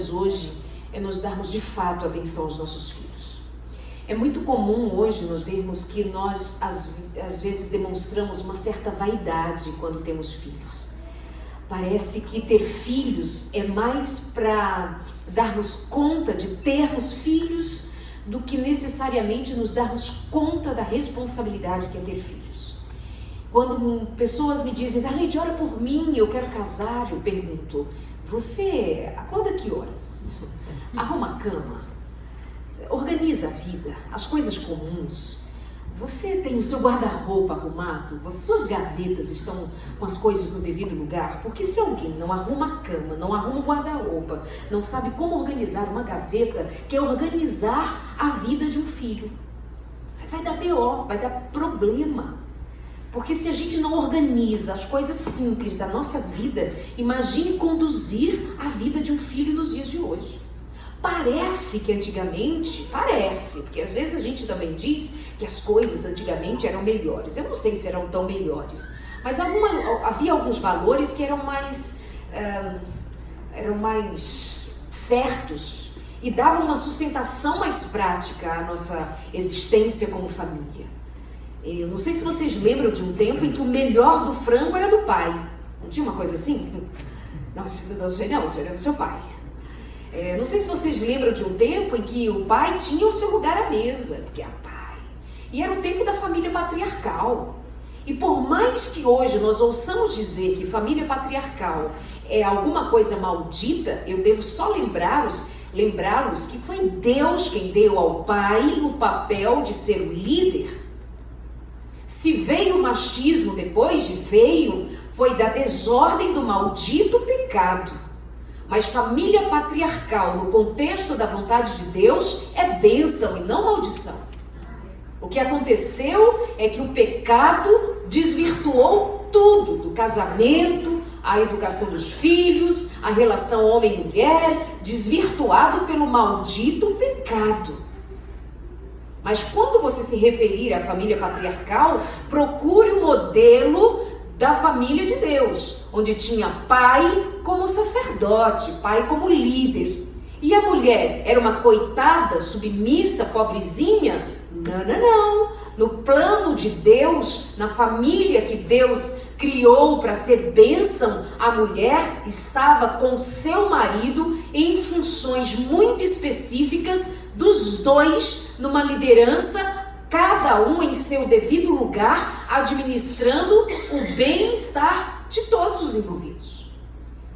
famílias hoje é nós darmos de fato atenção aos nossos filhos. É muito comum hoje nós vermos que nós às vezes demonstramos uma certa vaidade quando temos filhos. Parece que ter filhos é mais para darmos conta de termos filhos do que necessariamente nos darmos conta da responsabilidade que é ter filhos. Quando pessoas me dizem, Darlene, ora por mim, eu quero casar, eu pergunto, você acorda que horas? Arruma a cama? Organiza a vida, as coisas comuns? Você tem o seu guarda-roupa arrumado? Suas gavetas estão com as coisas no devido lugar? Porque se alguém não arruma a cama, não arruma o guarda-roupa, não sabe como organizar uma gaveta, quer organizar a vida de um filho, vai dar BO, vai dar problema. Porque se a gente não organiza as coisas simples da nossa vida, imagine conduzir a vida de um filho nos dias de hoje. Parece que antigamente, porque às vezes a gente também diz que as coisas antigamente eram melhores. Eu não sei se eram tão melhores, mas havia alguns valores que eram mais certos e davam uma sustentação mais prática à nossa existência como família. Eu não sei se vocês lembram de um tempo em que o melhor do frango era do pai. Não tinha uma coisa assim? Não, isso era do seu pai. Não sei se vocês lembram de um tempo em que o pai tinha o seu lugar à mesa, porque é pai. E era o tempo da família patriarcal. E por mais que hoje nós ouçamos dizer que família patriarcal é alguma coisa maldita, eu devo só lembrá-los que foi Deus quem deu ao pai o papel de ser o líder. Se veio o machismo depois, foi da desordem do maldito pecado. Mas família patriarcal, no contexto da vontade de Deus, é bênção e não maldição. O que aconteceu é que o pecado desvirtuou tudo, do casamento, a educação dos filhos, a relação homem-mulher, desvirtuado pelo maldito pecado. Mas quando você se referir à família patriarcal, procure o modelo da família de Deus, onde tinha pai como sacerdote, pai como líder. E a mulher era uma coitada, submissa, pobrezinha? Não. No plano de Deus, na família que Deus criou para ser bênção, a mulher estava com seu marido em funções muito específicas dos dois, numa liderança, cada um em seu devido lugar, administrando o bem-estar de todos os envolvidos.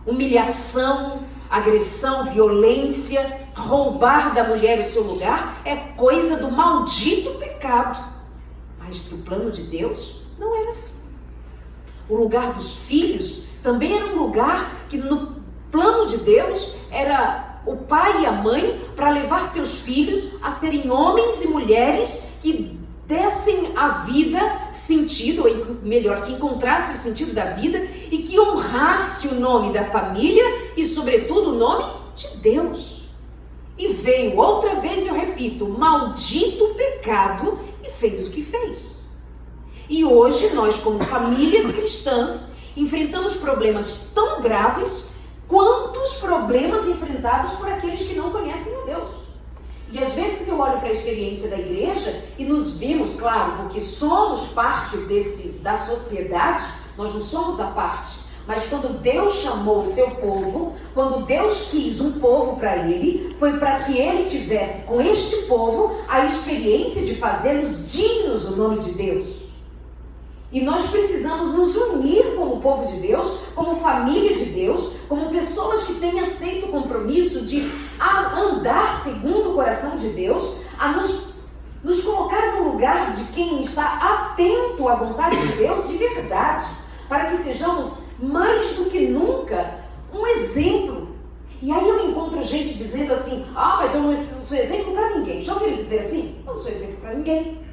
Humilhação, agressão, violência, roubar da mulher o seu lugar é coisa do maldito pecado. Mas do plano de Deus não era assim. O lugar dos filhos também era um lugar que no plano de Deus era o pai e a mãe para levar seus filhos a serem homens e mulheres que dessem à vida sentido, ou melhor, que encontrassem o sentido da vida e que honrasse o nome da família e, sobretudo, o nome de Deus. E veio outra vez, eu repito, o maldito pecado e fez o que fez. E hoje nós, como famílias cristãs, enfrentamos problemas tão graves quanto os problemas enfrentados por aqueles que não conhecem o Deus. E às vezes eu olho para a experiência da igreja e nos vimos, claro, porque somos parte da sociedade, nós não somos a parte, mas quando Deus chamou o seu povo, quando Deus quis um povo para ele, foi para que ele tivesse com este povo a experiência de fazê-los dignos do nome de Deus. E nós precisamos nos unir como povo de Deus, como família de Deus, como pessoas que têm aceito o compromisso de andar segundo o coração de Deus, a nos colocar no lugar de quem está atento à vontade de Deus de verdade, para que sejamos mais do que nunca um exemplo. E aí eu encontro gente dizendo assim, mas eu não sou exemplo para ninguém. Já ouviram dizer assim? Eu não sou exemplo para ninguém.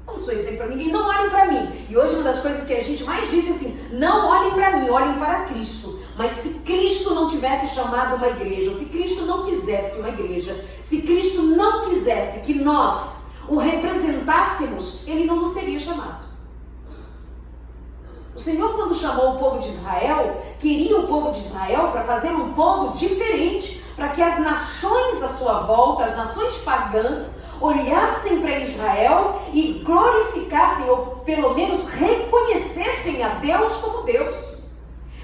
Eu não sou exemplo para ninguém, não olhem para mim. E hoje uma das coisas que a gente mais diz é assim, não olhem para mim, olhem para Cristo. Mas se Cristo não tivesse chamado uma igreja, ou se Cristo não quisesse uma igreja, se Cristo não quisesse que nós o representássemos, ele não nos teria chamado. O Senhor, quando chamou o povo de Israel, queria o povo de Israel para fazer um povo diferente, para que as nações à sua volta, as nações pagãs, olhassem para Israel e glorificassem, ou pelo menos reconhecessem a Deus como Deus.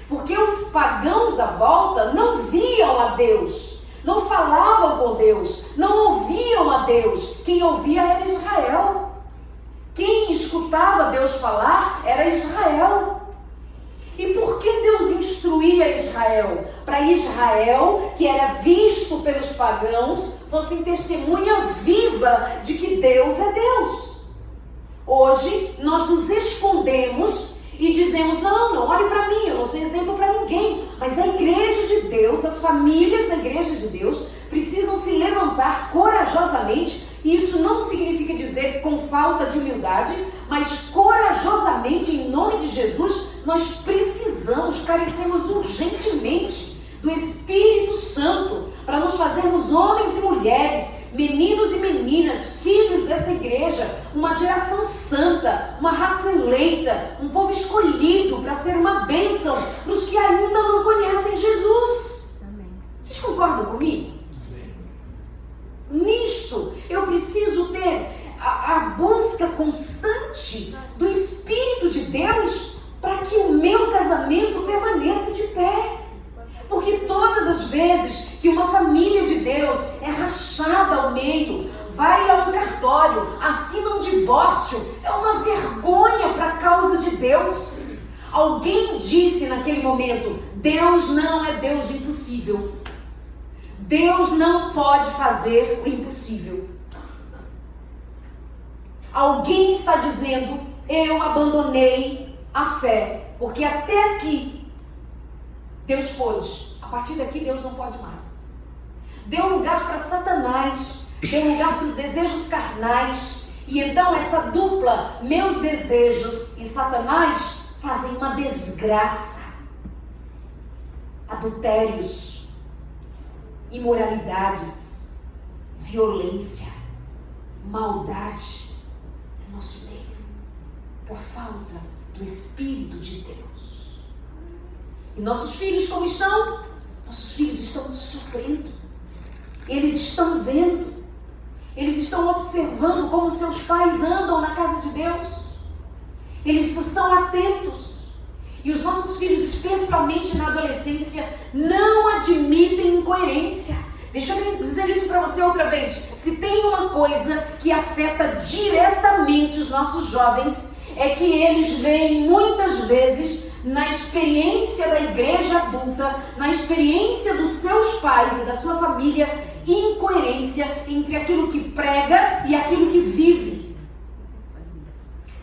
Porque os pagãos à volta não viam a Deus, não falavam com Deus, não ouviam a Deus. Quem ouvia era Israel. Quem escutava Deus falar era Israel. E por que Deus instruía Israel? Para Israel, que era visto pelos pagãos, fosse testemunha viva de que Deus é Deus. Hoje, nós nos escondemos e dizemos, não olhe para mim, eu não sou exemplo para ninguém. Mas a igreja de Deus, as famílias da igreja de Deus, precisam se levantar corajosamente. E isso não significa dizer com falta de humildade, mas corajosamente, em nome de Jesus, nós precisamos, carecemos urgentemente do Espírito Santo para nos fazermos homens e mulheres, meninos e meninas, filhos dessa igreja, uma geração santa, uma raça eleita, um povo escolhido para ser uma bênção para os que ainda não conhecem Jesus. Amém. Vocês concordam comigo? Nisto, eu preciso ter a busca constante do Espírito de Deus para que o meu casamento permaneça de pé. Porque todas as vezes que uma família de Deus é rachada ao meio, vai a um cartório, assina um divórcio, é uma vergonha para a causa de Deus. Alguém disse naquele momento, Deus não é Deus do impossível. Deus não pode fazer o impossível. Alguém está dizendo, eu abandonei a fé, porque até aqui Deus pôde, a partir daqui Deus não pode mais. Deu lugar para Satanás, deu lugar para os desejos carnais, e então essa dupla, meus desejos e Satanás, fazem uma desgraça. Adultérios, imoralidades, violência, maldade no nosso meio, por falta do Espírito de Deus. E nossos filhos como estão? Nossos filhos estão sofrendo, eles estão vendo, eles estão observando como seus pais andam na casa de Deus, eles estão atentos. E os nossos filhos, especialmente na adolescência, não admitem incoerência. Deixa eu dizer isso para você outra vez. Se tem uma coisa que afeta diretamente os nossos jovens, é que eles veem muitas vezes na experiência da igreja adulta, na experiência dos seus pais e da sua família, incoerência entre aquilo que prega e aquilo que vive.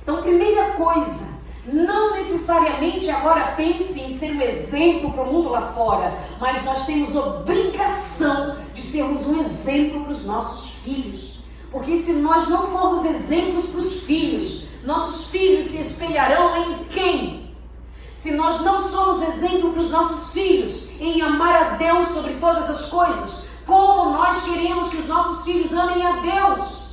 Então, primeira coisa, não necessariamente agora pense em ser um exemplo para o mundo lá fora, mas nós temos obrigação de sermos um exemplo para os nossos filhos. Porque se nós não formos exemplos para os filhos, nossos filhos se espelharão em quem? Se nós não somos exemplo para os nossos filhos em amar a Deus sobre todas as coisas, como nós queremos que os nossos filhos amem a Deus?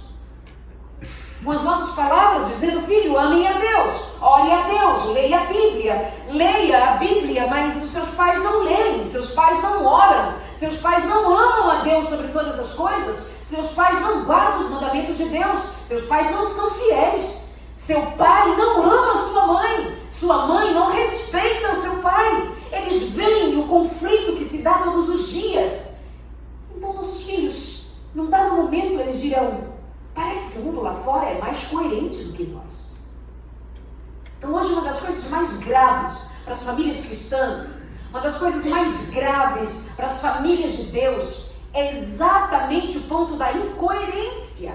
Com as nossas palavras, dizendo, filho, amem a Deus, ore a Deus, leia a Bíblia, mas os seus pais não leem, seus pais não oram, seus pais não amam a Deus sobre todas as coisas, seus pais não guardam os mandamentos de Deus, seus pais não são fiéis, seu pai não ama sua mãe não respeita o seu pai, eles veem o conflito que se dá todos os dias. Então nossos filhos, num dado momento, eles dirão, parece que o mundo lá fora é mais coerente do que nós. Então hoje uma das coisas mais graves para as famílias cristãs, uma das coisas mais graves para as famílias de Deus, é exatamente o ponto da incoerência.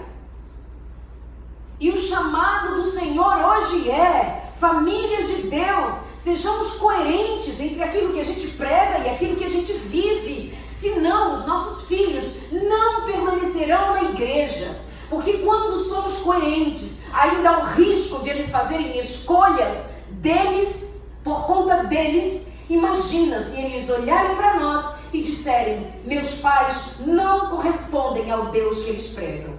E o chamado do Senhor hoje é, famílias de Deus, sejamos coerentes entre aquilo que a gente prega e aquilo que a gente vive, senão os nossos filhos não permanecerão na igreja. Porque quando somos coerentes, ainda há o risco de eles fazerem escolhas deles, por conta deles. Imagina se eles olharem para nós e disserem, meus pais não correspondem ao Deus que eles pregam.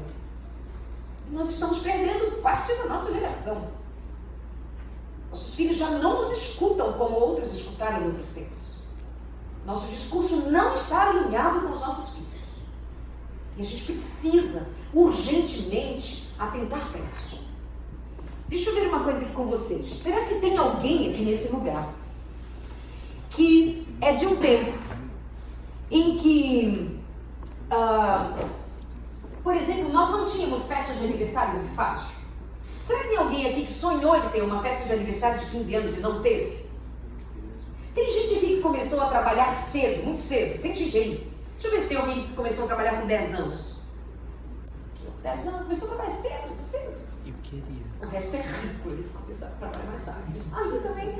Nós estamos perdendo parte da nossa geração. Nossos filhos já não nos escutam como outros escutaram em outros tempos. Nosso discurso não está alinhado com os nossos E a gente precisa, urgentemente, atentar para isso. Deixa eu ver uma coisa aqui com vocês. Será que tem alguém aqui nesse lugar que é de um tempo em que, por exemplo, nós não tínhamos festa de aniversário muito fácil? Será que tem alguém aqui que sonhou em ter uma festa de aniversário de 15 anos e não teve? Tem gente aqui que começou a trabalhar cedo, muito cedo. Tem gente aí. Deixa eu ver se tem alguém que começou a trabalhar com 10 anos. 10 anos, começou a trabalhar cedo. Eu queria. O resto é rico, eles começaram a trabalhar mais tarde. Eu também.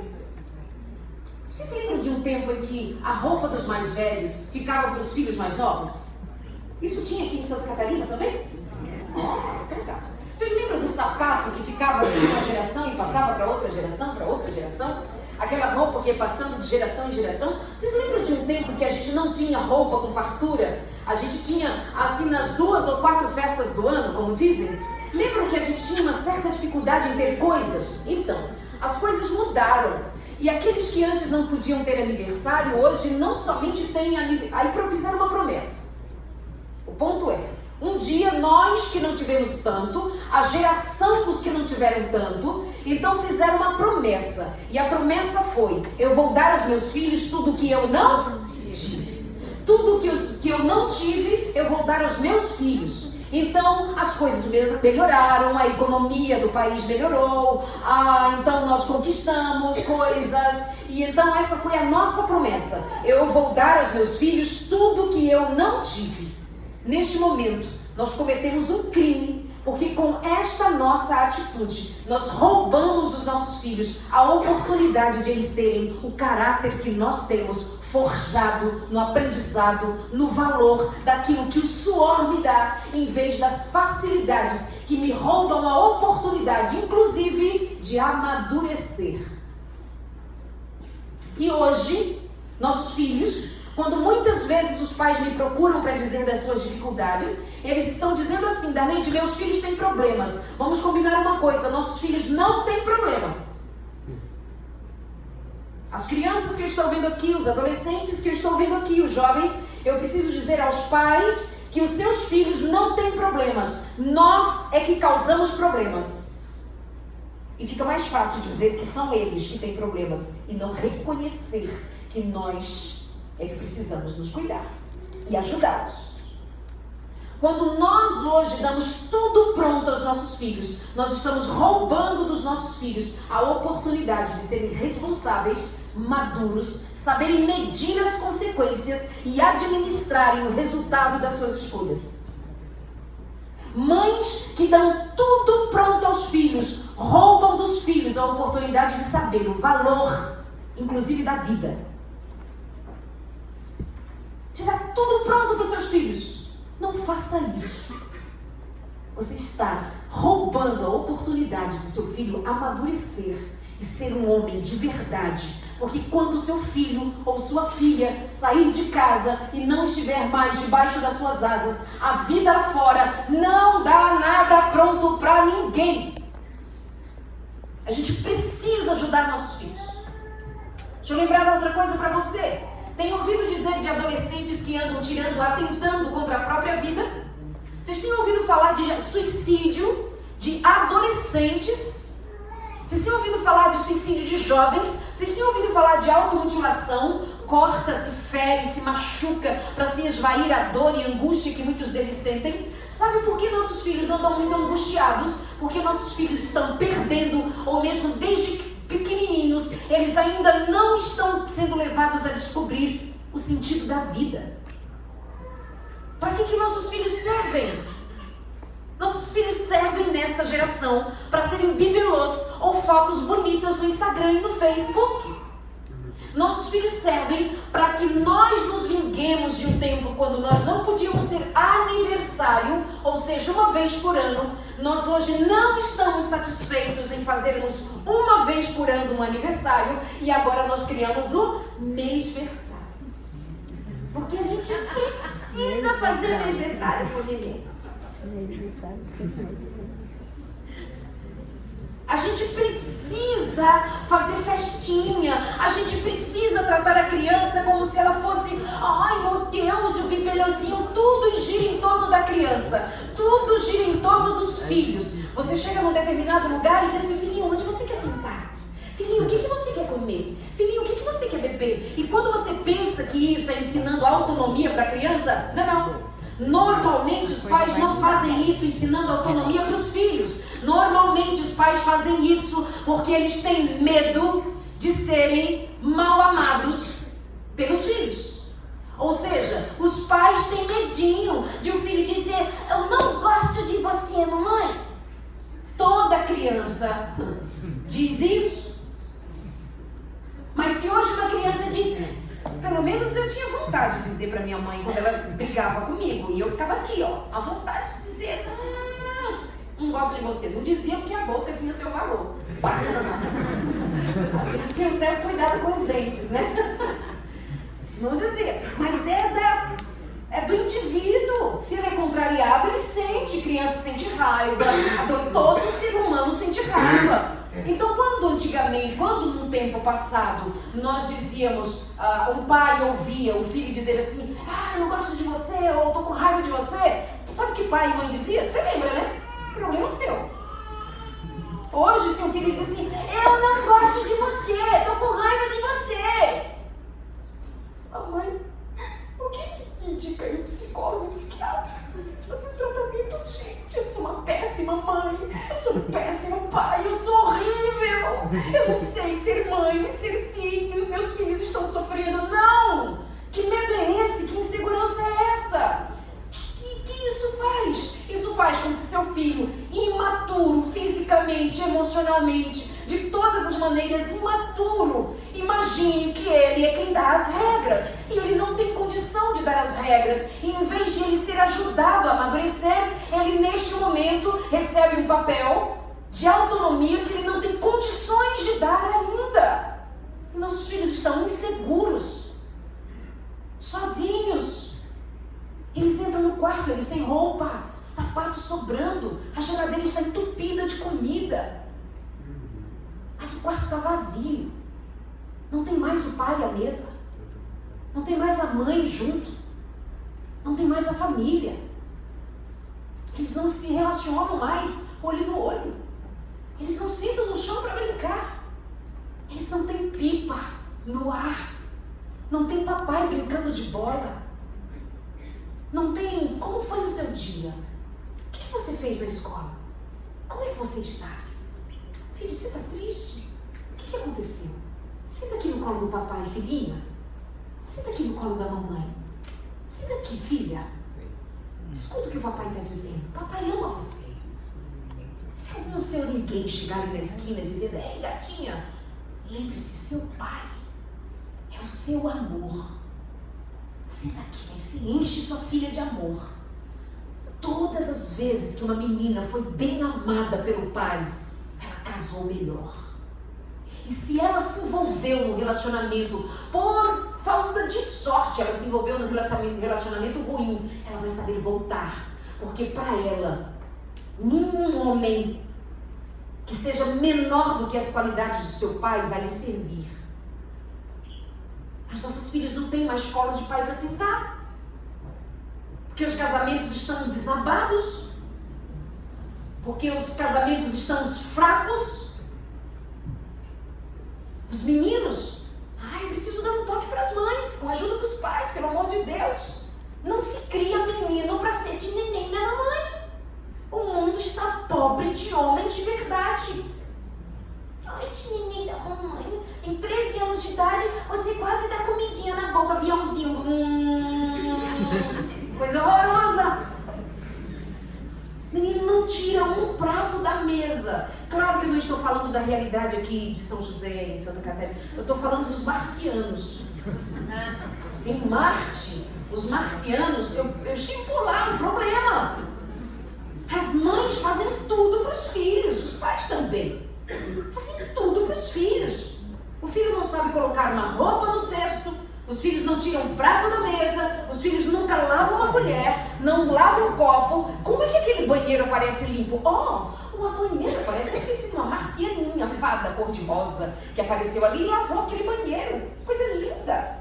Vocês lembram de um tempo em que a roupa dos mais velhos ficava para os filhos mais novos? Isso tinha aqui em Santa Catarina também? Então tá. Vocês lembram do sapato que ficava de uma geração e passava para outra geração? Aquela roupa que ia passando de geração em geração? Vocês lembram de um tempo que a gente não tinha roupa com fartura? A gente tinha, assim, nas 2 ou 4 festas do ano, como dizem? Lembram que a gente tinha uma certa dificuldade em ter coisas? Então, as coisas mudaram. E aqueles que antes não podiam ter aniversário, hoje não somente têm aniversário. Aí fizeram uma promessa. O ponto é, um dia nós que não tivemos tanto, a geração dos que não tiveram tanto, então fizeram uma promessa. E a promessa foi: eu vou dar aos meus filhos tudo que eu não tive. Tudo que eu não tive, eu vou dar aos meus filhos. Então as coisas melhoraram, a economia do país melhorou, então nós conquistamos coisas, e então essa foi a nossa promessa: eu vou dar aos meus filhos tudo que eu não tive. Neste momento, nós cometemos um crime, porque com esta nossa atitude, nós roubamos dos nossos filhos a oportunidade de eles terem o caráter que nós temos forjado no aprendizado, no valor daquilo que o suor me dá, em vez das facilidades que me roubam a oportunidade, inclusive, de amadurecer. E hoje, nossos filhos, quando muitas vezes os pais me procuram para dizer das suas dificuldades, eles estão dizendo assim: Darneide, meus filhos têm problemas. Vamos combinar uma coisa: nossos filhos não têm problemas. As crianças que eu estou vendo aqui, os adolescentes que eu estou vendo aqui, os jovens, eu preciso dizer aos pais que os seus filhos não têm problemas. Nós é que causamos problemas. E fica mais fácil dizer que são eles que têm problemas e não reconhecer que nós é que precisamos nos cuidar e ajudá-los. Quando nós hoje damos tudo pronto aos nossos filhos, nós estamos roubando dos nossos filhos a oportunidade de serem responsáveis, maduros, saberem medir as consequências e administrarem o resultado das suas escolhas. Mães que dão tudo pronto aos filhos, roubam dos filhos a oportunidade de saber o valor, inclusive da vida. Te dá tudo pronto para os seus filhos. Não faça isso. Você está roubando a oportunidade de seu filho amadurecer e ser um homem de verdade. Porque quando seu filho ou sua filha sair de casa e não estiver mais debaixo das suas asas, a vida lá fora não dá nada pronto para ninguém. A gente precisa ajudar nossos filhos. Deixa eu lembrar outra coisa para você. Tem ouvido dizer de adolescentes que andam atentando contra a própria vida? Vocês têm ouvido falar de suicídio de adolescentes? Vocês têm ouvido falar de suicídio de jovens? Vocês têm ouvido falar de automutilação? Corta-se, fere, se machuca para se esvair a dor e a angústia que muitos deles sentem? Sabe por que nossos filhos andam muito angustiados? Porque nossos filhos estão perdendo, ou mesmo desde pequenininhos, eles ainda não estão sendo levados a descobrir o sentido da vida. Para que nossos filhos servem? Nossos filhos servem nesta geração para serem bibelôs ou fotos bonitas no Instagram e no Facebook. Nossos filhos servem para que nós nos vinguemos de um tempo quando nós não podíamos ter aniversário, ou seja, uma vez por ano. Nós hoje não estamos satisfeitos em fazermos uma vez por ano um aniversário e agora nós criamos o mêsversário. Porque a gente precisa fazer aniversário por ninguém. A gente precisa fazer festinha, a gente precisa tratar a criança como se ela fosse, ai meu Deus, o bibelôzinho, tudo gira em torno torno da criança. Tudo gira em torno dos filhos. Você chega num determinado lugar e diz assim: filhinho, onde você quer sentar? Filhinho, o que você quer comer? Filhinho, o que você quer beber? E quando você pensa que isso é ensinando autonomia para a criança, não. Normalmente os pais não fazem isso ensinando autonomia para os filhos. Normalmente os pais fazem isso porque eles têm medo de serem mal amados pelos filhos. Ou seja, os pais têm medinho de o filho dizer: eu não gosto de você, mamãe. Toda criança diz isso. Mas se hoje uma criança diz, pelo menos eu tinha vontade de dizer para minha mãe quando ela brigava comigo, e eu ficava aqui, ó, a vontade de dizer: não gosto de você. Não dizia porque a boca tinha seu valor. A gente tinha um certo cuidado com os dentes, né? Não dizia. Mas é do indivíduo. Se ele é contrariado, ele sente. Criança sente raiva. Todo ser humano sente raiva. Então, quando antigamente, quando num tempo passado, nós dizíamos, um pai ouvia o filho dizer assim: eu não gosto de você, ou eu tô com raiva de você. Sabe o que pai e mãe dizia? Você lembra, né? Problema seu. Hoje, se um filho diz assim: eu não gosto de você, tô com raiva de você. Mãe, o que me indica aí um psicólogo, um psiquiatra? Eu preciso fazer tratamento urgente. Eu sou uma péssima mãe, eu sou um péssimo pai, eu sou horrível. Eu não sei ser mãe, nem ser filho, meus filhos estão sofrendo. Não! Que medo é esse? Que insegurança é essa? Que isso faz? Isso faz com que seu filho, imaturo fisicamente, emocionalmente, de todas as maneiras, imaturo, imagine que ele é quem dá as regras e ele não tem condição de dar as regras. E em vez de ele ser ajudado a amadurecer, ele neste momento recebe um papel de autonomia que ele não tem condições de dar ainda. E nossos filhos estão inseguros, sozinhos. Eles entram no quarto, eles têm roupa, sapato sobrando, a geladeira está entupida de comida, mas o quarto está vazio. Não tem mais o pai à mesa, não tem mais a mãe junto, não tem mais a família. Eles não se relacionam mais olho no olho, eles não sentam no chão para brincar, eles não têm pipa no ar, não tem papai brincando de bola. Não tem. Como foi o seu dia? O que você fez na escola? Como é que você está? Filho, você está triste? O que aconteceu? Senta aqui no colo do papai, filhinha. Senta aqui no colo da mamãe. Senta aqui, filha. Escuta o que o papai está dizendo. Papai ama você. Se algum seu ninguém chegar ali na esquina dizendo: ei, gatinha, lembre-se, seu pai é o seu amor. Senta aqui, você enche sua filha de amor. Todas as vezes que uma menina foi bem amada pelo pai, ela casou melhor. E se ela se envolveu no relacionamento por falta de sorte, ela se envolveu no relacionamento ruim, ela vai saber voltar. Porque para ela, nenhum homem que seja menor do que as qualidades do seu pai vai lhe servir. As nossas filhas não têm mais colo de pai para sentar, porque os casamentos estão desabados, porque os casamentos estão fracos. Os meninos, eu preciso dar um toque para as mães, com a ajuda dos pais, pelo amor de Deus. Não se cria menino para ser de neném da mãe. O mundo está pobre de homens de verdade. De neném da mamãe, tem 13 anos de idade, você quase dá comidinha na boca, aviãozinho. Coisa horrorosa. Menino não tira um prato da mesa. Claro que eu não estou falando da realidade aqui de São José, em Santa Catarina. Eu estou falando dos marcianos. Em Marte, os marcianos, eu estive por lá, um problema. As mães fazem tudo para os filhos, os pais também. Fazem tudo para os filhos. O filho não sabe colocar uma roupa no cesto, os filhos não tiram um prato da mesa, os filhos nunca lavam uma colher, não lavam um copo. Como é que aquele banheiro aparece limpo? Uma banheira parece ter sido uma marcianinha, fada cor-de-rosa, que apareceu ali e lavou aquele banheiro. Coisa linda.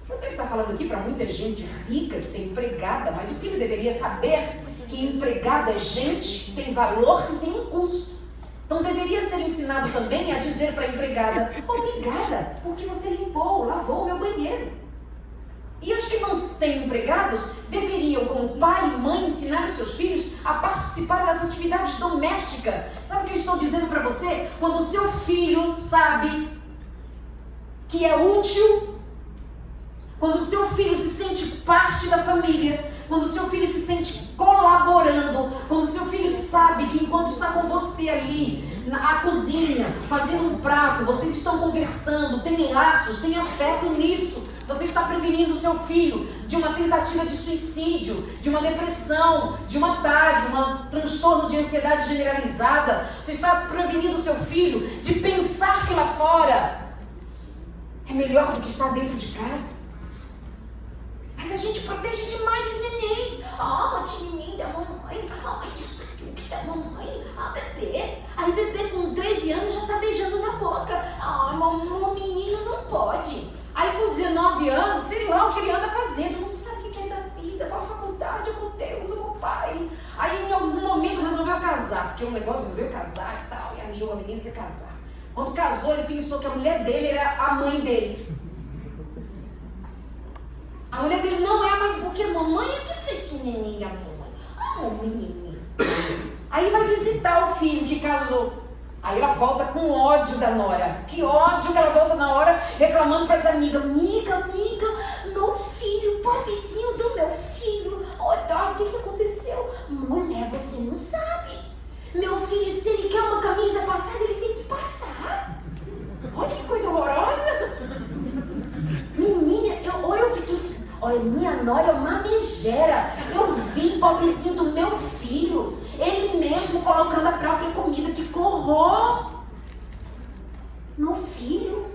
Eu devo estar falando aqui para muita gente rica que tem empregada, mas o filho deveria saber que empregada é gente que tem valor, que tem um custo. Então deveria ser ensinado também a dizer para a empregada: obrigada, porque você limpou, lavou o meu banheiro. E os que não têm empregados deveriam, como pai e mãe, ensinar os seus filhos a participar das atividades domésticas. Sabe o que eu estou dizendo para você? Quando o seu filho sabe que é útil, quando o seu filho se sente parte da família, quando o seu filho se sente colaborando, quando o seu filho sabe que enquanto está com você ali na cozinha, fazendo um prato, vocês estão conversando, tem laços, tem afeto nisso, você está prevenindo o seu filho de uma tentativa de suicídio, de uma depressão, de uma TAG, um transtorno de ansiedade generalizada. Você está prevenindo o seu filho de pensar que lá fora é melhor do que estar dentro de casa. Mas a gente protege demais os nenéns. Ah, menininho da mamãe, da mamãe, bebê. Aí bebê com 13 anos já tá beijando na boca. Um menino não pode. Aí com 19 anos, sei lá o que ele anda fazendo, não sabe o que é da vida, qual a faculdade, meu Deus, meu pai. Aí em algum momento resolveu casar, porque o negócio resolveu casar e tal, e arranjou uma menina que ia casar. Quando casou, ele pensou que a mulher dele era a mãe dele. A mulher dele não é a mãe, porque a mamãe é que fez esse neném, a mamãe. Menino. Aí vai visitar o filho que casou. Aí ela volta com ódio da nora. Que ódio que ela volta na hora reclamando para as amigas. Amiga, meu filho, pobrezinho do meu filho. Olha, o que aconteceu? Mulher, você não sabe. Meu filho, se ele quer uma camisa passada, ele tem que passar. Olha que coisa horrorosa. Menina, eu fiquei assim, olha, minha nora é uma megera. Eu vi, pobrezinho do meu filho, ele mesmo colocando a própria comida, que horror. Meu filho?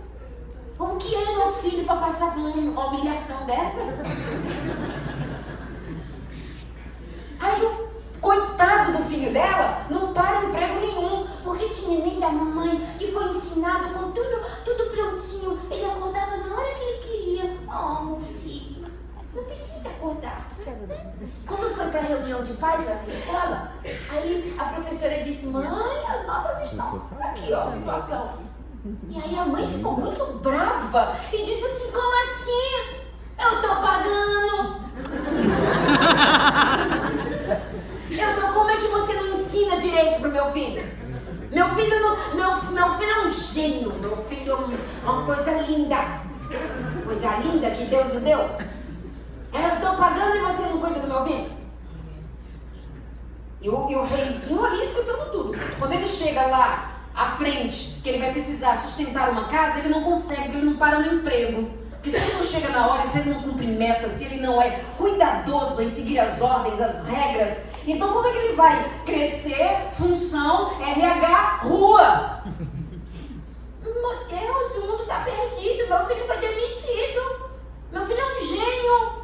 O que é meu filho para passar por uma humilhação dessa? Aí o coitado do filho dela não para emprego nenhum, porque tinha nem da mamãe que foi ensinado com tudo prontinho. Ele acordava na hora que ele queria. Oh, meu filho, não precisa acordar. Quando foi para a reunião de pais lá na escola, aí a professora disse: mãe, as notas estão aqui, ó, a situação. E aí a mãe ficou muito brava e disse assim: como assim? Eu tô pagando. Como é que você não ensina direito pro meu filho? Meu filho é um gênio. Meu filho é uma coisa linda. Coisa linda que Deus lhe deu. Eu tô pagando e você não cuida do meu filho? E o reizinho ali escutando tudo. Quando ele chega lá à frente, que ele vai precisar sustentar uma casa, ele não consegue, porque ele não para no emprego. Porque se ele não chega na hora, se ele não cumpre meta, se ele não é cuidadoso em seguir as ordens, as regras, então como é que ele vai crescer? Função, RH, rua. Meu Deus, o mundo está perdido, meu filho foi demitido. Meu filho é um gênio.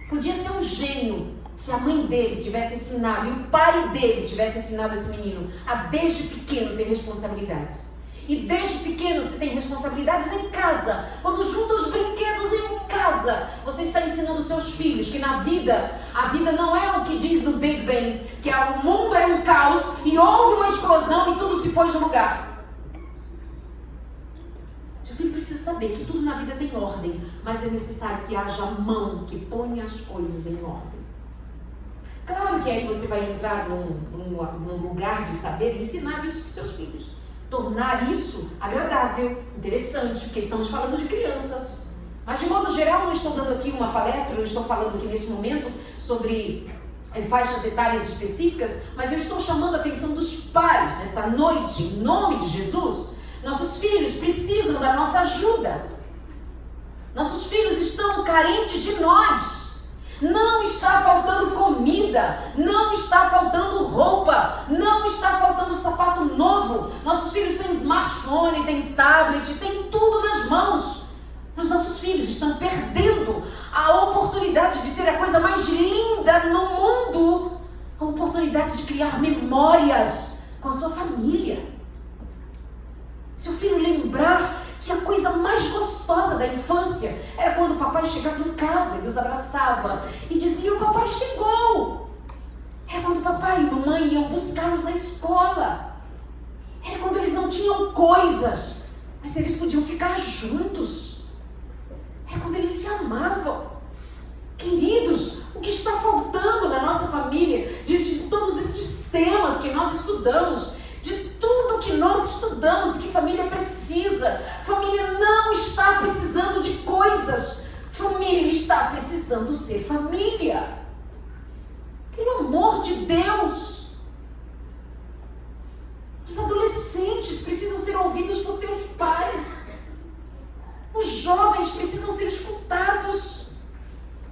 Podia ser um gênio se a mãe dele tivesse ensinado e o pai dele tivesse ensinado esse menino a desde pequeno ter responsabilidades. E desde pequeno você tem responsabilidades em casa. Quando junta os brinquedos em casa, você está ensinando seus filhos que na vida, a vida não é o que diz do Big Bang, que o mundo era um caos e houve uma explosão e tudo se pôs no lugar. Seu filho precisa saber que tudo na vida tem ordem, mas é necessário que haja mão que ponha as coisas em ordem. Claro que aí você vai entrar num lugar de saber e ensinar isso para os seus filhos. Tornar isso agradável, interessante, porque estamos falando de crianças. Mas de modo geral, não estou dando aqui uma palestra, não estou falando aqui nesse momento sobre faixas etárias específicas, mas eu estou chamando a atenção dos pais nesta noite, em nome de Jesus. Nossos filhos precisam da nossa ajuda. Nossos filhos estão carentes de nós. Não está faltando comida, não está faltando roupa, não está faltando sapato novo. Nossos filhos têm smartphone, têm tablet, têm tudo nas mãos. Os nossos filhos estão perdendo a oportunidade de ter a coisa mais linda no mundo, a oportunidade de criar memórias com a sua família. Se o filho lembrar que a coisa mais gostosa da infância era quando o papai chegava em casa e os abraçava e dizia: o papai chegou. Era quando o papai e a mamãe iam buscá-los na escola. Era quando eles não tinham coisas, mas eles podiam ficar juntos. Era quando eles se amavam. Queridos, o que está faltando na nossa família, diante de todos esses temas que nós estudamos, de tudo que nós estudamos e que família precisa? Família não está precisando de coisas. Família está precisando ser família. Pelo amor de Deus. Os adolescentes precisam ser ouvidos por seus pais. Os jovens precisam ser escutados.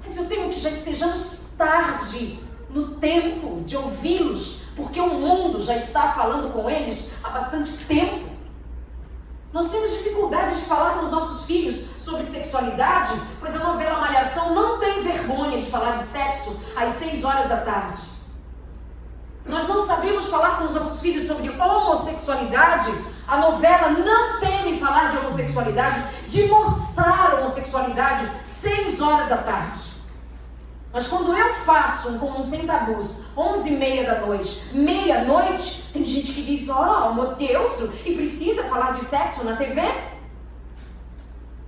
Mas eu temo que já estejamos tarde no tempo de ouvi-los, porque o mundo já está falando com eles há bastante tempo. Nós temos dificuldade de falar com os nossos filhos sobre sexualidade, pois a novela Malhação não tem vergonha de falar de sexo às 6 horas da tarde. Nós não sabemos falar com os nossos filhos sobre homossexualidade. A novela não teme falar de homossexualidade, de mostrar a homossexualidade 6 horas da tarde. Mas quando eu faço um Sem Tabus, 11h30 da noite, meia-noite, tem gente que diz: oh, meu Deus, e precisa falar de sexo na TV?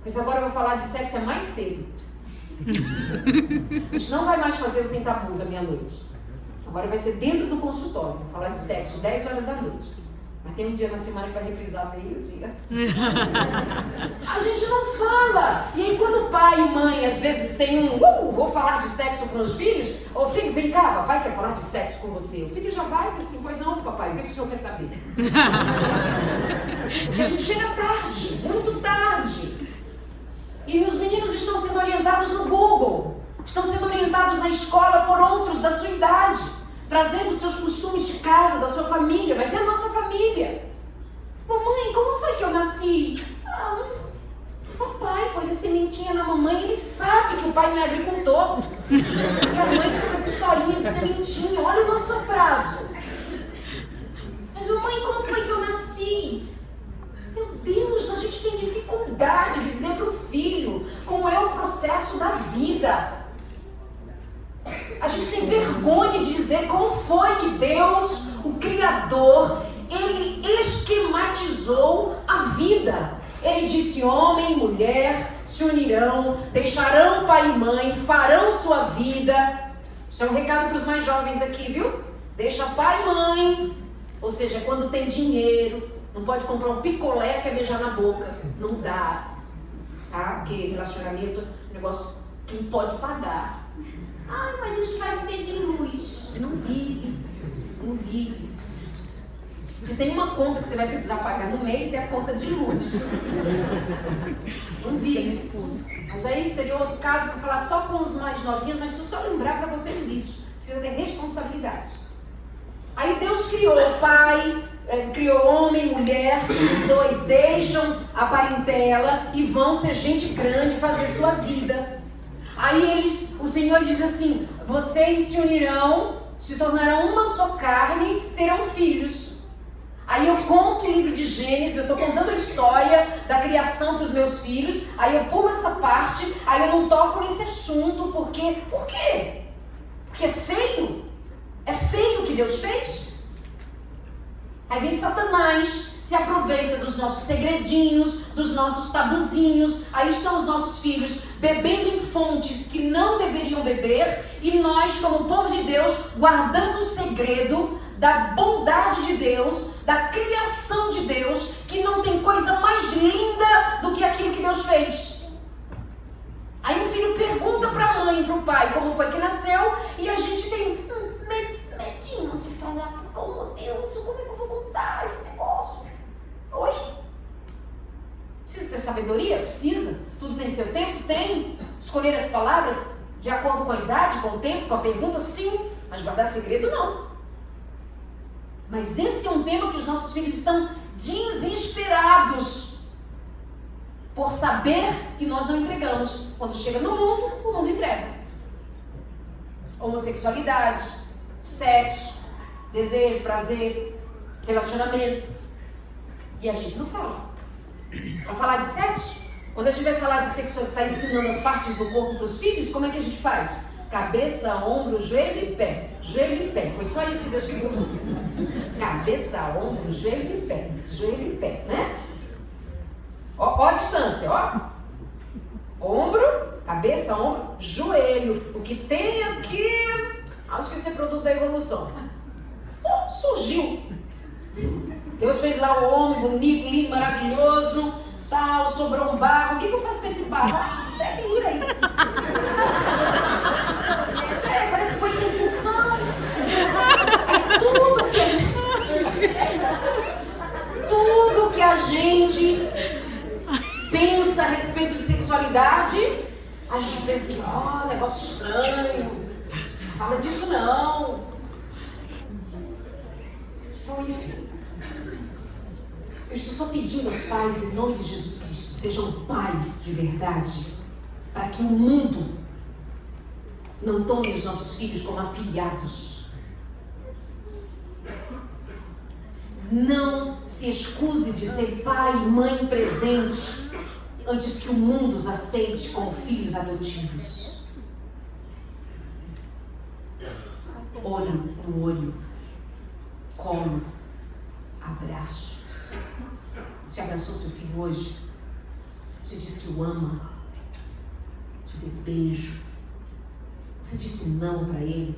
Mas agora eu vou falar de sexo mais cedo. A gente não vai mais fazer o Sem Tabus à meia-noite. Agora vai ser dentro do consultório, vou falar de sexo, 10 horas da noite. Mas tem um dia na semana que vai reprisar meio-dia. A gente não fala. E aí quando pai e mãe às vezes tem vou falar de sexo com os filhos, ô filho, vem cá, papai quer falar de sexo com você. O filho já vai assim: pois não, papai, o que o senhor quer saber? Porque a gente chega tarde, muito tarde. E os meninos estão sendo orientados no Google, estão sendo orientados na escola por outros da sua idade, trazendo seus costumes de casa, da sua família. Mas é a nossa família. Mamãe, como foi que eu nasci? Papai pôs a sementinha na mamãe. Ele sabe que o pai não é agricultor. E a mãe fica com essa historinha de sementinha. Olha o nosso atraso. Mas mamãe, como foi que eu nasci? Meu Deus, a gente tem dificuldade de dizer para o filho como é o processo da vida. A gente tem vergonha de dizer como foi que Deus, o Criador, Ele esquematizou a vida. Ele disse: homem e mulher se unirão, deixarão pai e mãe, farão sua vida. Isso é um recado para os mais jovens aqui, viu? Deixa pai e mãe, ou seja, quando tem dinheiro, não pode comprar um picolé que é beijar na boca, não dá, tá? Porque relacionamento é um negócio que não pode pagar. Ai, mas a gente vai viver de luz. Não vive, não vive. Se tem uma conta que você vai precisar pagar no mês, é a conta de luz. Não vive. Mas aí seria outro caso para falar só com os mais novinhos, mas só lembrar para vocês isso. Precisa ter responsabilidade. Aí Deus criou o pai, criou homem e mulher, os dois deixam a parentela e vão ser gente grande, fazer sua vida. Aí o Senhor diz assim: vocês se unirão, se tornarão uma só carne, terão filhos. Aí eu conto o livro de Gênesis, eu estou contando a história da criação para os meus filhos, aí eu pulo essa parte, aí eu não toco nesse assunto, porque... Por quê? Porque é feio? É feio o que Deus fez? Aí vem Satanás, se aproveita dos nossos segredinhos, dos nossos tabuzinhos. Aí estão os nossos filhos bebendo em fontes que não deveriam beber, e nós, como povo de Deus, guardando o segredo da bondade de Deus, da criação de Deus, que não tem coisa mais linda do que aquilo que Deus fez. Aí o filho pergunta para a mãe e para o pai como foi que nasceu, e a gente tem medinho de falar: como Deus, como é que eu vou contar esse negócio? Oi? Precisa ter sabedoria? Precisa. Tudo tem seu tempo? Tem. Escolher as palavras de acordo com a idade, com o tempo, com a pergunta? Sim. Mas guardar segredo? Não. Mas esse é um tema que os nossos filhos estão desesperados por saber que nós não entregamos. Quando chega no mundo, o mundo entrega. Homossexualidade, sexo, desejo, prazer, relacionamento. E a gente não fala. Para falar de sexo, quando a gente vai falar de sexo, está ensinando as partes do corpo para os filhos, como é que a gente faz? Cabeça, ombro, joelho e pé. Joelho e pé. Foi só isso que Deus criou. Cabeça, ombro, joelho e pé. Joelho e pé, né? Ó a distância, ó. Ombro, cabeça, ombro, joelho. O que tem aqui, acho que isso é produto da evolução. Surgiu. Deus fez lá o homem bonito, lindo, maravilhoso, tal, sobrou um barro. O que eu faço com esse barro? Você pendura aí. Sério, parece que foi sem função. Aí tudo que a gente pensa a respeito de sexualidade, a gente pensa que, negócio estranho, não fala disso não. Então, enfim, eu estou só pedindo aos pais, em nome de Jesus Cristo, sejam pais de verdade, para que o mundo não tome os nossos filhos como afilhados. Não se excuse de ser pai e mãe presente antes que o mundo os aceite como filhos adotivos. Olho no olho, colo, abraço. Você abraçou seu filho hoje? Você disse que o ama? Te deu beijo? Você disse não para ele?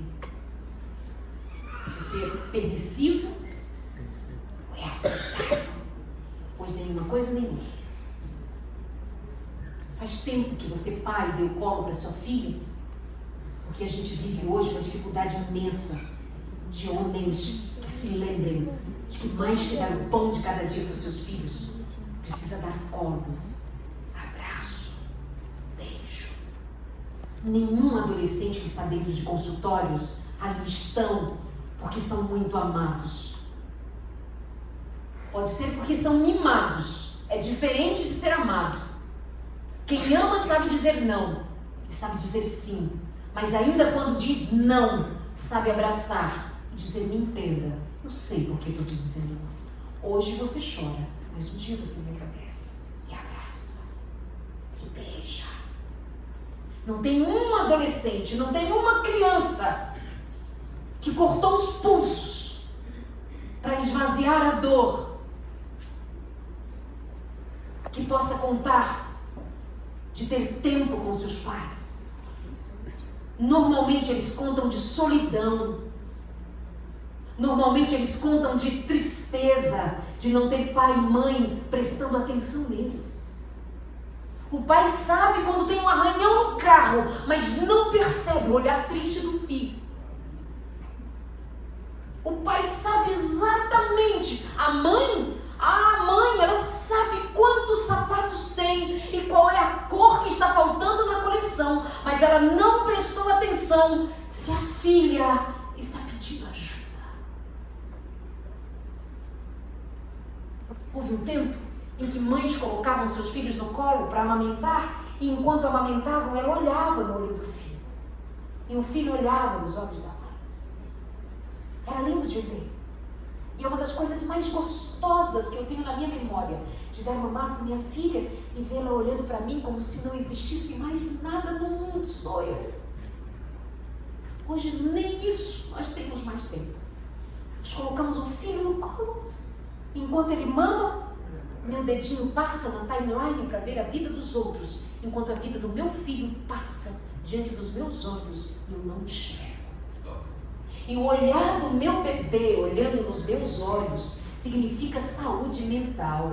Você é permissivo? Pois nenhuma coisa nenhuma. Faz tempo que você, pai, deu colo para sua filha, porque a gente vive hoje uma dificuldade imensa de homens que se lembrem de que mais que dar o pão de cada dia para os seus filhos, precisa dar colo, abraço, beijo. Nenhum adolescente que está dentro de consultórios ali estão porque são muito amados. Pode ser porque são mimados. É diferente de ser amado. Quem ama sabe dizer não e sabe dizer sim. Mas ainda quando diz não, sabe abraçar e dizer: me entenda, eu sei por que estou te dizendo não. Hoje você chora, mas um dia você me agradece e abraça e beija. Não tem um adolescente, não tem uma criança que cortou os pulsos para esvaziar a dor, que possa contar de ter tempo com seus pais. Normalmente eles contam de solidão. Normalmente eles contam de tristeza, de não ter pai e mãe prestando atenção neles. O pai sabe quando tem um arranhão no carro, mas não percebe o olhar triste do filho. O pai sabe exatamente. A mãe, ela sabe quantos sapatos tem e qual é a cor que está faltando na coleção, mas ela não prestou atenção se a filha está pedindo ajuda. Houve um tempo em que mães colocavam seus filhos no colo para amamentar, e enquanto amamentavam, ela olhava no olho do filho, e o filho olhava nos olhos da mãe. Era lindo de ver. E é uma das coisas mais gostosas que eu tenho na minha memória, de dar mamar para minha filha e vê-la olhando para mim como se não existisse mais nada no mundo, só eu. Hoje nem isso nós temos mais tempo. Nós colocamos o filho no colo, e enquanto ele mama, meu dedinho passa na timeline para ver a vida dos outros, enquanto a vida do meu filho passa diante dos meus olhos e eu não enxergo. E o olhar do meu bebê olhando nos meus olhos significa saúde mental.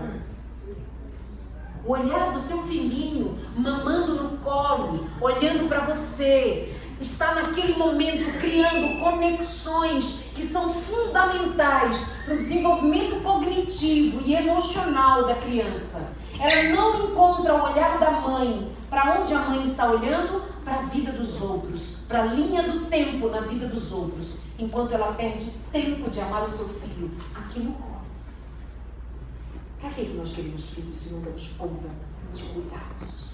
O olhar do seu filhinho mamando no colo, olhando para você, está naquele momento criando conexões que são fundamentais para o desenvolvimento cognitivo e emocional da criança. Ela não encontra o olhar da mãe para onde a mãe está olhando, para a vida dos outros, para a linha do tempo na vida dos outros, enquanto ela perde tempo de amar o seu filho aqui no colo. Para que nós queremos filhos se não damos conta de cuidados?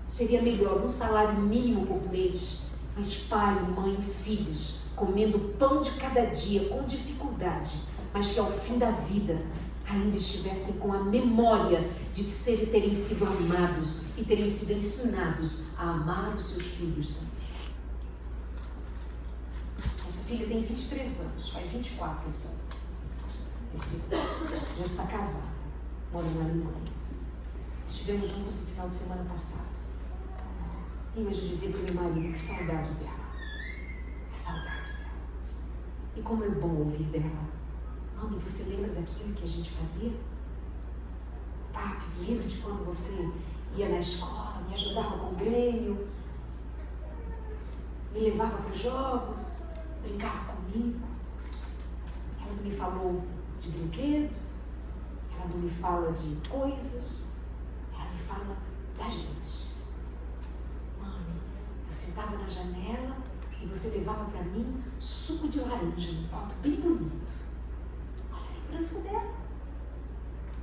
Seria melhor um salário mínimo por mês, mas pai, mãe, filhos comendo pão de cada dia com dificuldade, mas que ao fim da vida ainda estivessem com a memória de terem sido amados e terem sido ensinados a amar os seus filhos também. Nossa filha tem 23 anos, faz 24 esse ano. Já está casada, mora na Alemanha. Estivemos juntos no final de semana passado. E hoje eu dizia para o meu marido, que saudade dela. Que saudade dela. E como é bom ouvir dela. Mãe, você lembra daquilo que a gente fazia? Papi, lembra de quando você ia na escola, me ajudava com o Grêmio, me levava para os jogos, brincava comigo. Ela não me falou de brinquedo, ela não me fala de coisas, ela me fala da gente. Mãe, eu sentava na janela e você levava para mim suco de laranja, num copo bem bonito. Lembrança dela.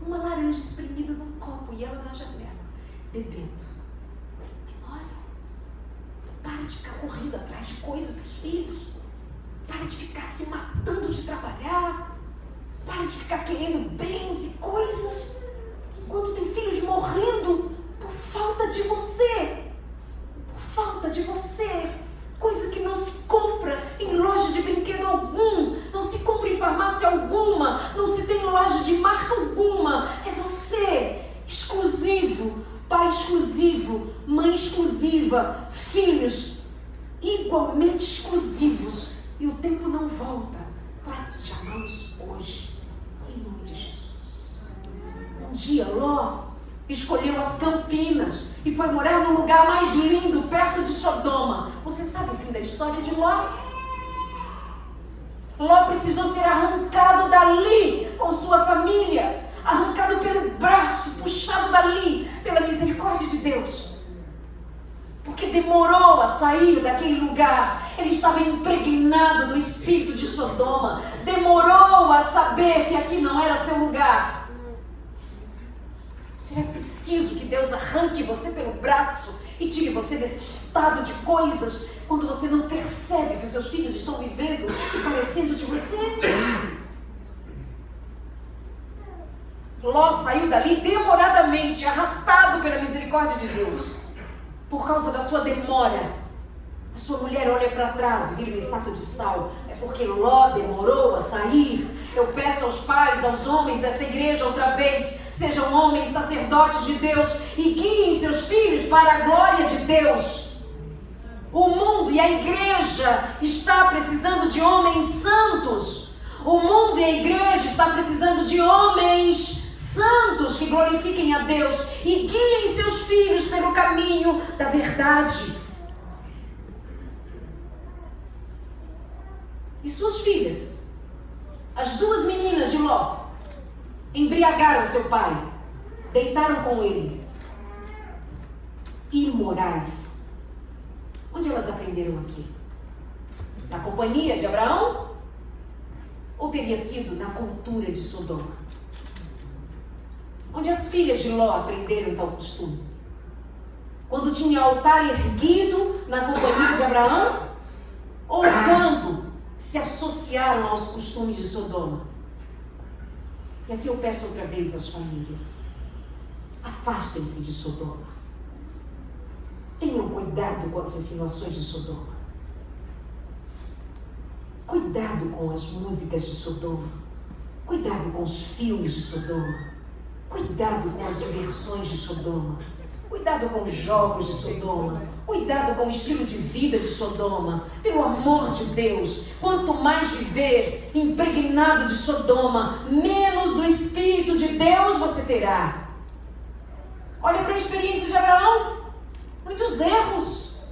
Uma laranja espremida num copo e ela na janela, bebendo. Memória. Para de ficar correndo atrás de coisas para os filhos. Para de ficar se matando de trabalhar. Para de ficar querendo bens e coisas. Enquanto tem filhos morrendo por falta de você. Por falta de você. Coisa que não se compra em loja de brinquedo algum, não se compra em farmácia alguma, não se tem em loja de marca alguma. É você, exclusivo, pai exclusivo, mãe exclusiva, filhos igualmente exclusivos. E o tempo não volta. Trate de amá-los hoje, em nome de Jesus. Um dia, Ló escolheu as Campinas e foi morar no lugar mais lindo, perto de Sodoma. Você sabe o fim da história de Ló? Ló precisou ser arrancado dali com sua família, arrancado pelo braço, puxado dali pela misericórdia de Deus. Porque demorou a sair daquele lugar. Ele estava impregnado do espírito de Sodoma. Demorou a saber que aqui não era seu lugar. É preciso que Deus arranque você pelo braço e tire você desse estado de coisas quando você não percebe que os seus filhos estão vivendo e carecendo de você. Ló saiu dali demoradamente, arrastado pela misericórdia de Deus, por causa da sua demora. A sua mulher olha para trás e vira uma estátua de sal. É porque Ló demorou a sair. Eu peço aos pais, aos homens dessa igreja outra vez, sejam homens sacerdotes de Deus e guiem seus filhos para a glória de Deus. O mundo e a igreja está precisando de homens santos. O mundo e a igreja está precisando de homens santos que glorifiquem a Deus e guiem seus filhos pelo caminho da verdade. E suas filhas, as duas meninas de Ló, embriagaram seu pai, deitaram com ele. Imorais. Onde elas aprenderam aqui? Na companhia de Abraão? Ou teria sido na cultura de Sodoma? Onde as filhas de Ló aprenderam tal costume? Quando tinha altar erguido na companhia de Abraão? Ou quando se associaram aos costumes de Sodoma? E aqui eu peço outra vez às famílias: afastem-se de Sodoma. Tenham cuidado com as insinuações de Sodoma. Cuidado com as músicas de Sodoma. Cuidado com os filmes de Sodoma. Cuidado com as diversões de Sodoma. Cuidado com os jogos de Sodoma. Cuidado com o estilo de vida de Sodoma. Pelo amor de Deus, quanto mais viver impregnado de Sodoma, menos do Espírito de Deus você terá. Olha para a experiência de Abraão. Muitos erros.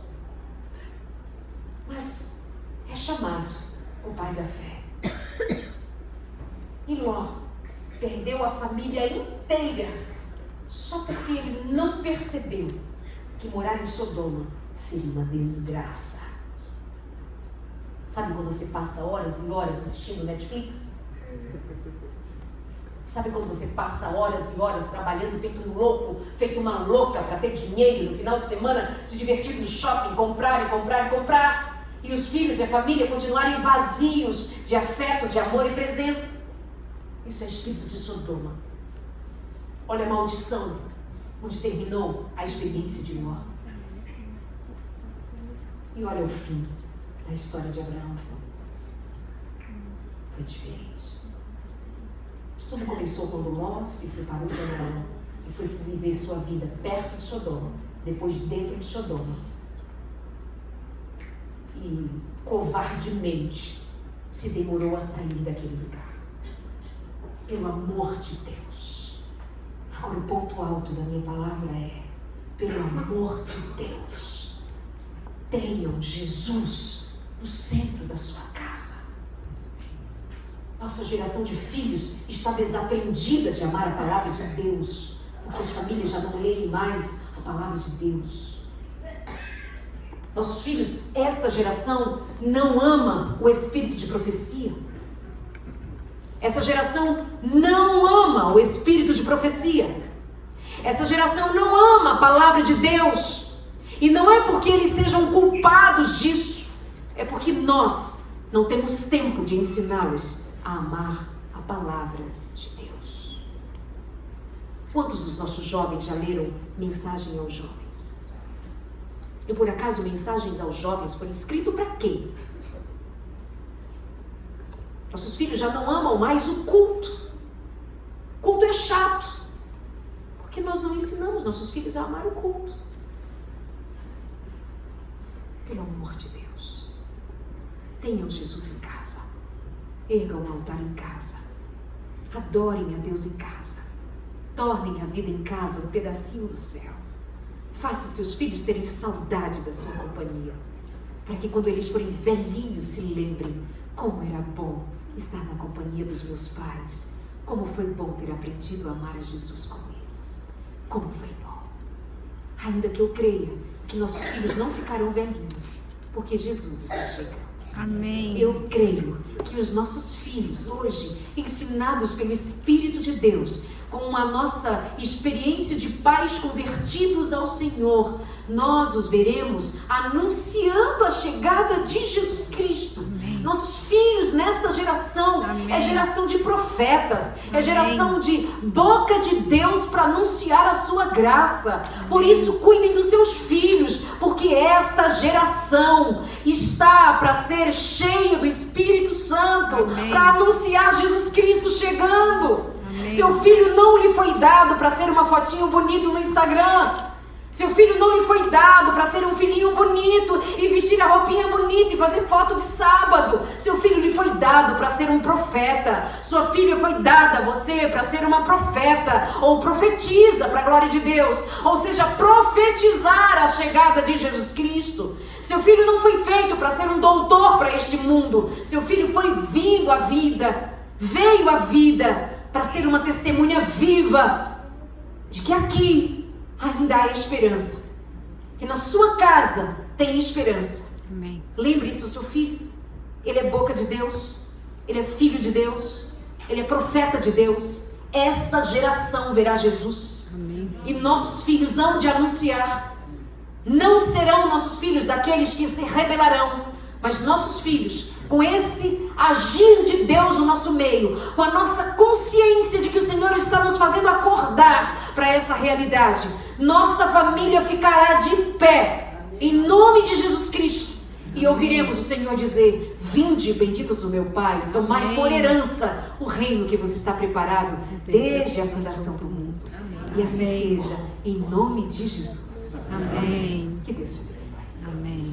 Mas é chamado o pai da fé. E Ló perdeu a família inteira só porque ele não percebeu que morar em Sodoma seria uma desgraça. Sabe quando você passa horas e horas assistindo Netflix? Sabe quando você passa horas e horas trabalhando feito um louco, feito uma louca para ter dinheiro no final de semana, se divertir no shopping, comprar e comprar e comprar, e os filhos e a família continuarem vazios de afeto, de amor e presença? Isso é espírito de Sodoma. Olha a maldição, onde terminou a experiência de Ló. E olha o fim da história de Abraão. Foi diferente. Tudo começou quando Ló se separou de Abraão e foi viver sua vida perto de Sodoma, depois dentro de Sodoma. E covardemente se demorou a sair daquele lugar. Pelo amor de Deus. Agora o ponto alto da minha palavra é: pelo amor de Deus, tenham Jesus no centro da sua casa. Nossa geração de filhos está desaprendida de amar a palavra de Deus, porque as famílias já não leem mais a palavra de Deus. Nossos filhos, esta geração, não ama o espírito de profecia. Essa geração não ama o espírito de profecia. Essa geração não ama a palavra de Deus. E não é porque eles sejam culpados disso, é porque nós não temos tempo de ensiná-los a amar a palavra de Deus. Quantos dos nossos jovens já leram Mensagem aos Jovens? E por acaso Mensagens aos Jovens foi escrito para quem? Nossos filhos já não amam mais o culto. O culto é chato, porque nós não ensinamos nossos filhos a amar o culto. Pelo amor de Deus, tenham Jesus em casa. Ergam um altar em casa. Adorem a Deus em casa. Tornem a vida em casa um pedacinho do céu. Faça seus filhos terem saudade da sua companhia, para que quando eles forem velhinhos se lembrem como era bom estar na companhia dos meus pais. Como foi bom ter aprendido a amar a Jesus com eles. Como foi bom. Ainda que eu creia que nossos filhos não ficarão velhinhos, porque Jesus está chegando. Amém. Eu creio que os nossos filhos hoje, ensinados pelo Espírito de Deus, com a nossa experiência de pais convertidos ao Senhor, nós os veremos anunciando a chegada de Jesus Cristo. Amém. Nossos filhos nesta geração Amém. é geração de profetas, Amém. é geração de boca de Deus para anunciar a sua graça. Por isso, cuidem dos seus filhos, porque esta geração está para ser cheia do Espírito Santo, para anunciar Jesus Cristo chegando. Amém. Seu filho não lhe foi dado para ser uma fotinho bonito no Instagram. Seu filho não lhe foi dado para ser um filhinho bonito e vestir a roupinha bonita e fazer foto de sábado. Seu filho lhe foi dado para ser um profeta. Sua filha foi dada a você para ser uma profeta ou profetiza para a glória de Deus. Ou seja, profetizar a chegada de Jesus Cristo. Seu filho não foi feito para ser um doutor para este mundo. Seu filho foi vindo à vida, veio à vida para ser uma testemunha viva de que aqui ainda há esperança, que na sua casa tem esperança. Amém. Lembre isso do seu filho. Ele é boca de Deus, ele é filho de Deus, ele é profeta de Deus. Esta geração verá Jesus. Amém. E nossos filhos hão de anunciar. Não serão nossos filhos daqueles que se rebelarão, mas nossos filhos, com esse agir de Deus no nosso meio, com a nossa consciência de que o Senhor está nos fazendo acordar para essa realidade, nossa família ficará de pé, em nome de Jesus Cristo, e ouviremos o Senhor dizer: vinde, benditos do meu Pai, tomai por herança o reino que vos está preparado desde a fundação do mundo. E assim seja, em nome de Jesus. Amém. Que Deus te abençoe.